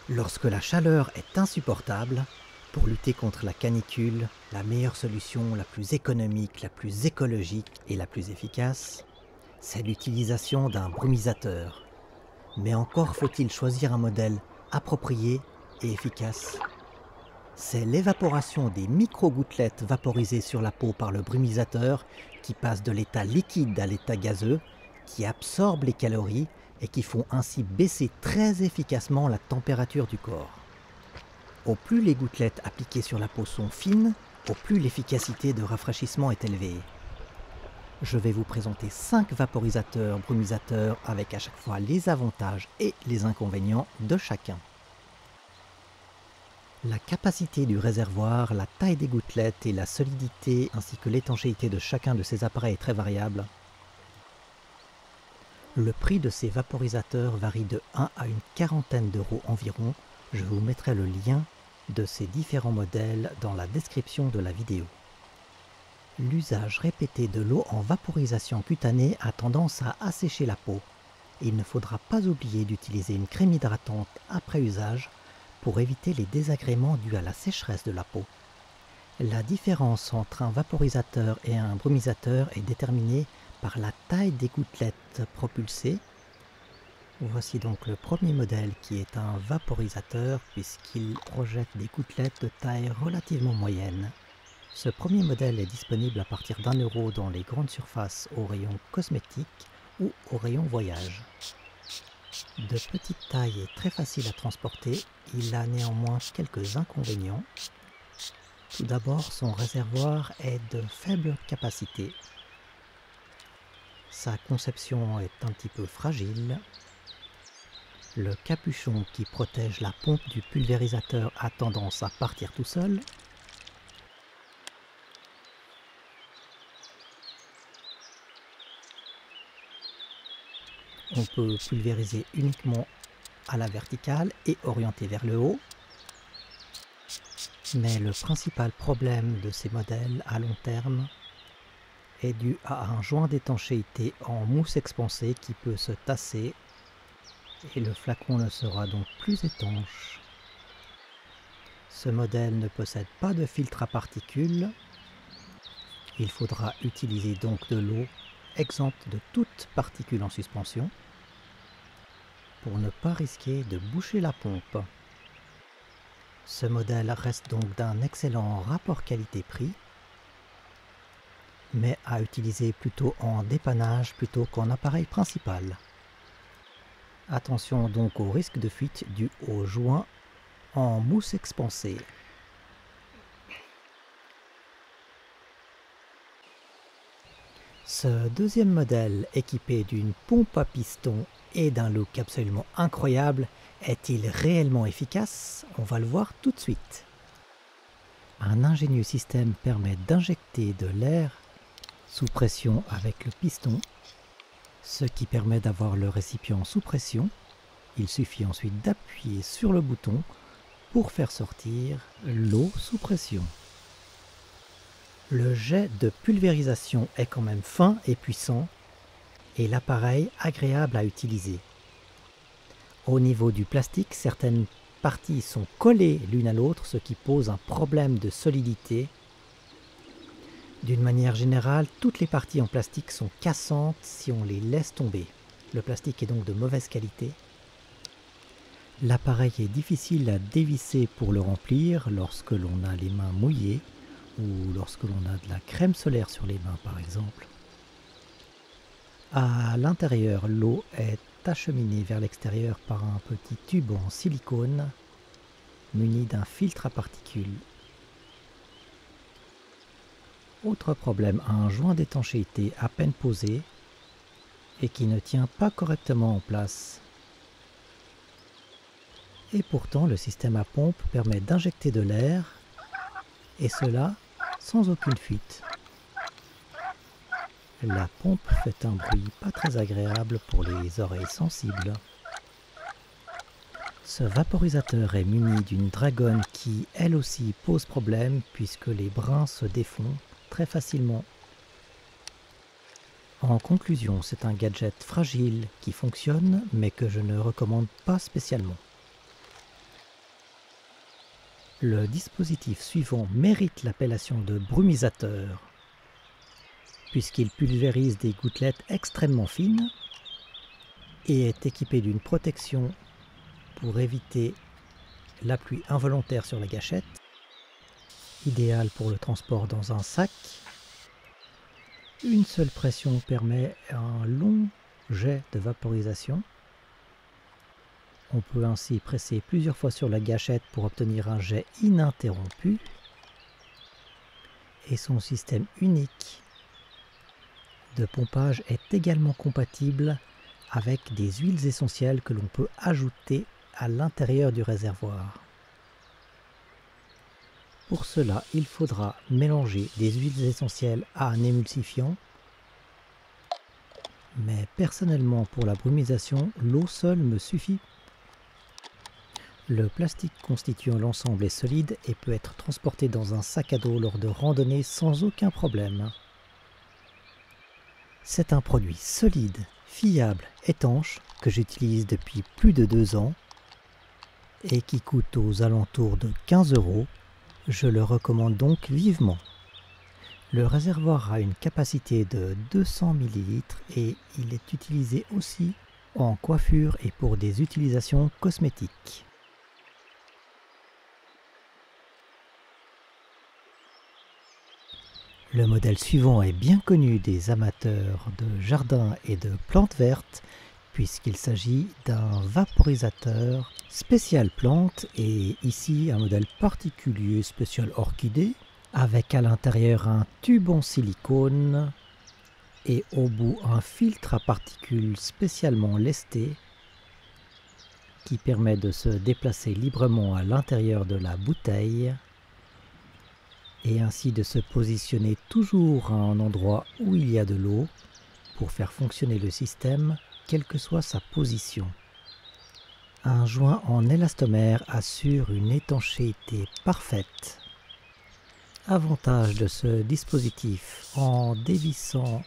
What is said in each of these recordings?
Lorsque la chaleur est insupportable, pour lutter contre la canicule, la meilleure solution, la plus économique, la plus écologique et la plus efficace, c'est l'utilisation d'un brumisateur. Mais encore faut-il choisir un modèle approprié et efficace. C'est l'évaporation des micro-gouttelettes vaporisées sur la peau par le brumisateur qui passe de l'état liquide à l'état gazeux, qui absorbent les calories et qui font ainsi baisser très efficacement la température du corps. Au plus les gouttelettes appliquées sur la peau sont fines, au plus l'efficacité de rafraîchissement est élevée. Je vais vous présenter 5 vaporisateurs brumisateurs avec à chaque fois les avantages et les inconvénients de chacun. La capacité du réservoir, la taille des gouttelettes et la solidité ainsi que l'étanchéité de chacun de ces appareils est très variable. Le prix de ces vaporisateurs varie de 1 à une quarantaine d'euros environ. Je vous mettrai le lien de ces différents modèles dans la description de la vidéo. L'usage répété de l'eau en vaporisation cutanée a tendance à assécher la peau. Il ne faudra pas oublier d'utiliser une crème hydratante après usage pour éviter les désagréments dus à la sécheresse de la peau. La différence entre un vaporisateur et un brumisateur est déterminée par la taille des gouttelettes propulsées. Voici donc le premier modèle qui est un vaporisateur puisqu'il projette des gouttelettes de taille relativement moyenne. Ce premier modèle est disponible à partir d'1 euro dans les grandes surfaces au rayon cosmétique ou au rayon voyage. De petite taille et très facile à transporter, il a néanmoins quelques inconvénients. Tout d'abord, son réservoir est de faible capacité. Sa conception est un petit peu fragile. Le capuchon qui protège la pompe du pulvérisateur a tendance à partir tout seul. On peut pulvériser uniquement à la verticale et orienter vers le haut. Mais le principal problème de ces modèles à long terme est dû à un joint d'étanchéité en mousse expansée qui peut se tasser et le flacon ne sera donc plus étanche. Ce modèle ne possède pas de filtre à particules. Il faudra utiliser donc de l'eau exempte de toute particule en suspension pour ne pas risquer de boucher la pompe. Ce modèle reste donc d'un excellent rapport qualité-prix, mais à utiliser plutôt en dépannage plutôt qu'en appareil principal. Attention donc au risque de fuite dû au joint en mousse expansée. Ce deuxième modèle, équipé d'une pompe à piston et d'un look absolument incroyable, est-il réellement efficace? On va le voir tout de suite. Un ingénieux système permet d'injecter de l'air sous pression avec le piston, ce qui permet d'avoir le récipient sous pression. Il suffit ensuite d'appuyer sur le bouton pour faire sortir l'eau sous pression. Le jet de pulvérisation est quand même fin et puissant et l'appareil agréable à utiliser. Au niveau du plastique, certaines parties sont collées l'une à l'autre, ce qui pose un problème de solidité. D'une manière générale, toutes les parties en plastique sont cassantes si on les laisse tomber. Le plastique est donc de mauvaise qualité. L'appareil est difficile à dévisser pour le remplir lorsque l'on a les mains mouillées ou lorsque l'on a de la crème solaire sur les mains par exemple. À l'intérieur, l'eau est acheminée vers l'extérieur par un petit tube en silicone muni d'un filtre à particules. Autre problème, un joint d'étanchéité à peine posé et qui ne tient pas correctement en place. Et pourtant, le système à pompe permet d'injecter de l'air, et cela sans aucune fuite. La pompe fait un bruit pas très agréable pour les oreilles sensibles. Ce vaporisateur est muni d'une dragonne qui, elle aussi, pose problème puisque les brins se défont très facilement. En conclusion, c'est un gadget fragile qui fonctionne mais que je ne recommande pas spécialement. Le dispositif suivant mérite l'appellation de brumisateur, puisqu'il pulvérise des gouttelettes extrêmement fines et est équipé d'une protection pour éviter l'appui involontaire sur la gâchette, idéal pour le transport dans un sac. Une seule pression permet un long jet de vaporisation. On peut ainsi presser plusieurs fois sur la gâchette pour obtenir un jet ininterrompu. Et son système unique de pompage est également compatible avec des huiles essentielles que l'on peut ajouter à l'intérieur du réservoir. Pour cela, il faudra mélanger des huiles essentielles à un émulsifiant. Mais personnellement, pour la brumisation, l'eau seule me suffit. Le plastique constituant l'ensemble est solide et peut être transporté dans un sac à dos lors de randonnées sans aucun problème. C'est un produit solide, fiable, étanche que j'utilise depuis plus de 2 ans et qui coûte aux alentours de 15 €. Je le recommande donc vivement. Le réservoir a une capacité de 200 ml et il est utilisé aussi en coiffure et pour des utilisations cosmétiques. Le modèle suivant est bien connu des amateurs de jardin et de plantes vertes puisqu'il s'agit d'un vaporisateur spécial plante et ici un modèle particulier spécial orchidée avec à l'intérieur un tube en silicone et au bout un filtre à particules spécialement lesté qui permet de se déplacer librement à l'intérieur de la bouteille et ainsi de se positionner toujours à un endroit où il y a de l'eau pour faire fonctionner le système quelle que soit sa position. Un joint en élastomère assure une étanchéité parfaite. Avantage de ce dispositif, en dévissant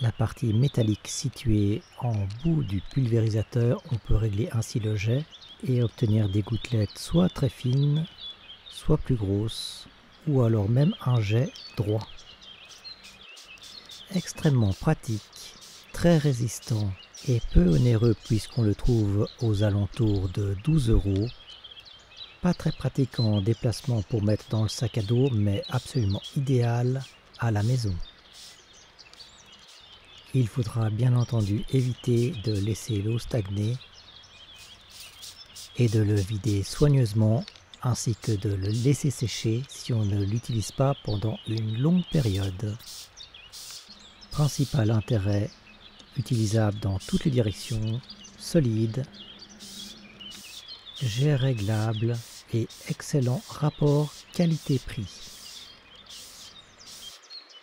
la partie métallique située en bout du pulvérisateur, on peut régler ainsi le jet et obtenir des gouttelettes soit très fines, soit plus grosses, ou alors même un jet droit. Extrêmement pratique, très résistant et peu onéreux puisqu'on le trouve aux alentours de 12 €. Pas très pratique en déplacement pour mettre dans le sac à dos, mais absolument idéal à la maison. Il faudra bien entendu éviter de laisser l'eau stagner et de le vider soigneusement ainsi que de le laisser sécher si on ne l'utilise pas pendant une longue période. Principal intérêt, utilisable dans toutes les directions, solide, jet réglable et excellent rapport qualité-prix.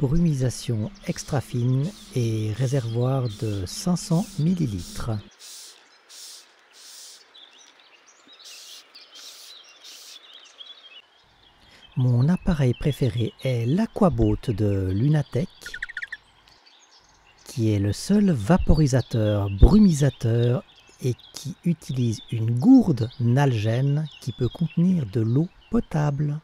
Brumisation extra fine et réservoir de 500 ml. Mon appareil préféré est l'Aquaboat de Lunatech, qui est le seul vaporisateur brumisateur et qui utilise une gourde Nalgene qui peut contenir de l'eau potable.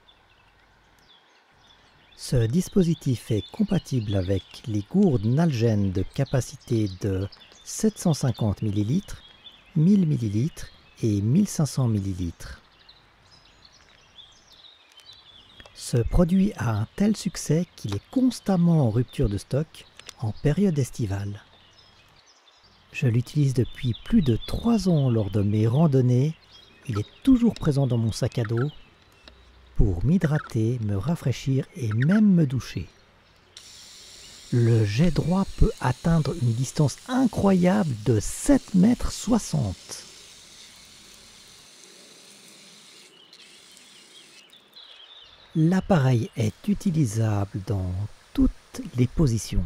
Ce dispositif est compatible avec les gourdes Nalgene de capacité de 750 ml, 1000 ml et 1500 ml. Ce produit a un tel succès qu'il est constamment en rupture de stock en période estivale. Je l'utilise depuis plus de 3 ans lors de mes randonnées. Il est toujours présent dans mon sac à dos pour m'hydrater, me rafraîchir et même me doucher. Le jet droit peut atteindre une distance incroyable de 7,60 m. L'appareil est utilisable dans toutes les positions.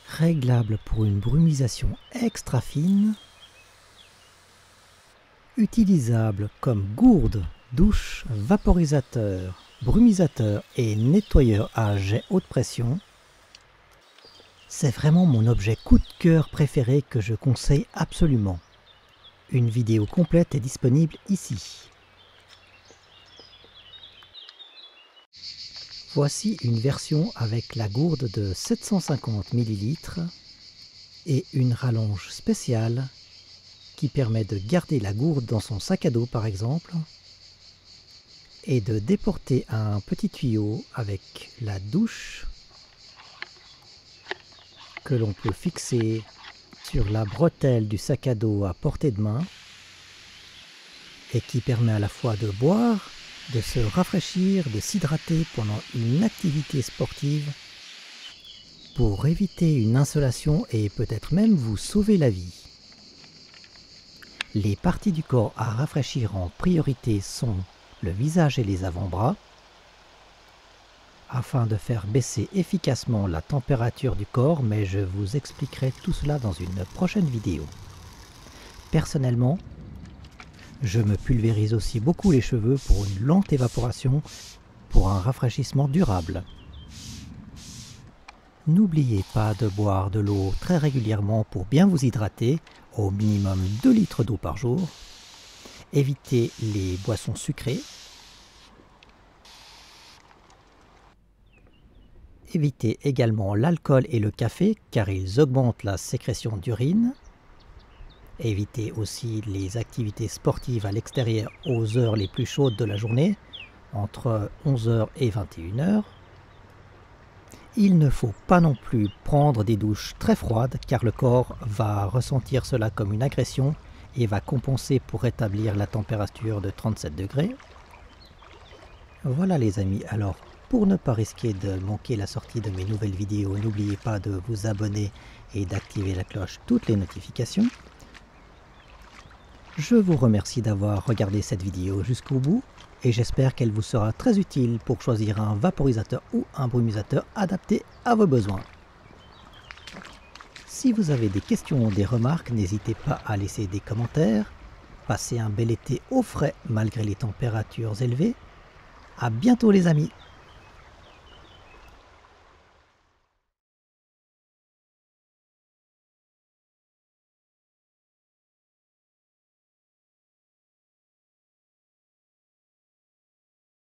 Réglable pour une brumisation extra fine. Utilisable comme gourde, douche, vaporisateur, brumisateur et nettoyeur à jet haute pression. C'est vraiment mon objet coup de cœur préféré que je conseille absolument. Une vidéo complète est disponible ici. Voici une version avec la gourde de 750 ml et une rallonge spéciale qui permet de garder la gourde dans son sac à dos par exemple et de déporter un petit tuyau avec la douche que l'on peut fixer sur la bretelle du sac à dos à portée de main et qui permet à la fois de boire, de se rafraîchir, de s'hydrater pendant une activité sportive pour éviter une insolation et peut-être même vous sauver la vie. Les parties du corps à rafraîchir en priorité sont le visage et les avant-bras, afin de faire baisser efficacement la température du corps, mais je vous expliquerai tout cela dans une prochaine vidéo. Personnellement, je me pulvérise aussi beaucoup les cheveux pour une lente évaporation, pour un rafraîchissement durable. N'oubliez pas de boire de l'eau très régulièrement pour bien vous hydrater, au minimum 2 litres d'eau par jour. Évitez les boissons sucrées. Évitez également l'alcool et le café car ils augmentent la sécrétion d'urine. Évitez aussi les activités sportives à l'extérieur aux heures les plus chaudes de la journée, entre 11 h et 21 h. Il ne faut pas non plus prendre des douches très froides car le corps va ressentir cela comme une agression et va compenser pour rétablir la température de 37 degrés. Voilà les amis, alors pour ne pas risquer de manquer la sortie de mes nouvelles vidéos, n'oubliez pas de vous abonner et d'activer la cloche toutes les notifications. Je vous remercie d'avoir regardé cette vidéo jusqu'au bout et j'espère qu'elle vous sera très utile pour choisir un vaporisateur ou un brumisateur adapté à vos besoins. Si vous avez des questions ou des remarques, n'hésitez pas à laisser des commentaires. Passez un bel été au frais malgré les températures élevées. À bientôt les amis!